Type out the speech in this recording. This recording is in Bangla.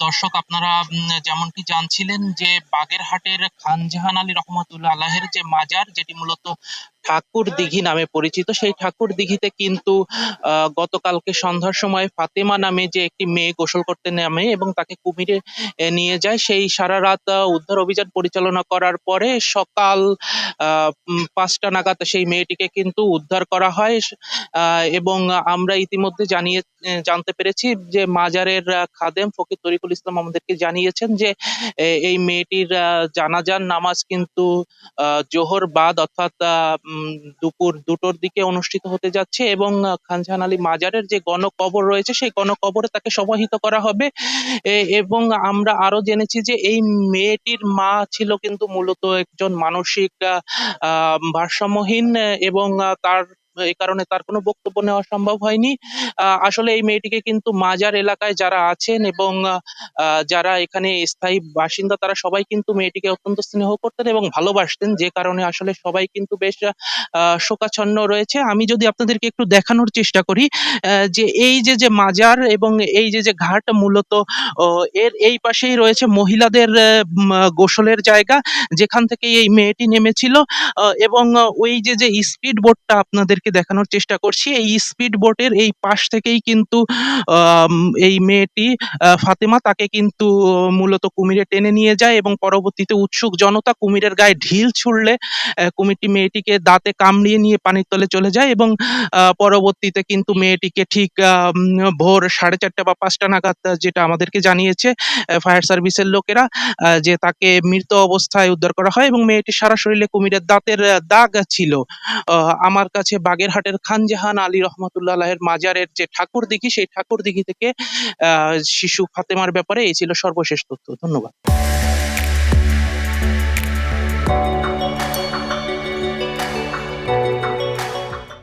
দর্শক, আপনারা যেমনটি জানছিলেন যে বাগেরহাটের খান জাহান আলী রহমতুল্লাহ আলাহের যে মাজার, যেটি মূলত ঠাকুর দিঘি নামে পরিচিত, সেই ঠাকুর দিঘিতে কিন্তু গতকালকে সন্ধ্যার সময় ফাতেমা নামে যে একটি মেয়ে গোসল করতে নামে এবং তাকে কুমিরে নিয়ে যায়। সেই সারা রাত উদ্ধার অভিযান পরিচালনা করার পরে সকাল 5টা নাগাদ সেই মেয়েটিকে কিন্তু উদ্ধার করা হয়। এবং আমরা ইতিমধ্যে জানতে পেরেছি যে মাজারের খাদেম ফকির তরিকুল ইসলাম আমাদেরকে জানিয়েছেন যে এই মেয়েটির জানাজার নামাজ কিন্তু জোহর বাদ অর্থাৎ দুপুর 2টোর দিকে অনুষ্ঠিত হতে যাচ্ছে এবং খান জাহান আলী মাজারের যে গণকবর রয়েছে সেই গণকবরে তাকে সমাহিত করা হবে। এবং আমরা আরো জেনেছি যে এই মেয়েটির মা ছিল কিন্তু মূলত একজন মানসিক ভারসাম্যহীন, এবং তার এই কারণে তার কোনো বক্তব্য নেওয়া সম্ভব হয়নি। আসলে এই মেয়েটিকে কিন্তু মাজার এলাকায় যারা আছেন এবং যারা এখানে স্থায়ী বাসিন্দা তারা সবাই কিন্তু মেয়েটিকে অত্যন্ত স্নেহ করতেন এবং ভালোবাসতেন, যে কারণে আসলে সবাই কিন্তু বেশ শোকাচ্ছন্ন রয়েছে। আমি যদি আপনাদেরকে একটু দেখানোর চেষ্টা করি যে এই যে মাজার এবং এই যে ঘাট মূলত এর এই পাশেই রয়েছে মহিলাদের গোসলের জায়গা, যেখান থেকে এই মেয়েটি নেমেছিল। এবং ওই যে স্পিড বোটটা আপনাদেরকে দেখানোর চেষ্টা করছি, এই স্পিড বোটের এই পাশ থেকেই কিন্তু আম, এই মেয়েটি ফাতেমা তাকে কিন্তু মূলত কুমিরে টেনে নিয়ে যায় এবং পরবর্তীতে উৎসুক জনতা কুমিরের গায়ে ঢিল ছুড়লে কুমিরটি মেয়েটিকে দাঁতে কামড়িয়ে নিয়ে পানির তলে চলে যায় এবং পরবর্তীতে কিন্তু মেয়েটিকে ঠিক ভোর 4:30 বা 5টা নাগাদ যেটা আমাদেরকে জানিয়েছে ফায়ার সার্ভিসের লোকেরা, যে তাকে মৃত অবস্থায় উদ্ধার করা হয় এবং মেয়েটির সারা শরীরে কুমিরের দাঁতের দাগ ছিল। আমার কাছে বাগেরহাটের খান জাহান আলী রহমতুল্লাহ আলাহের মাজারের যে ঠাকুর দিঘি, সেই ঠাকুর দিঘি থেকে শিশু ফাতেমার ব্যাপারে এই ছিল সর্বশেষ তথ্য। ধন্যবাদ।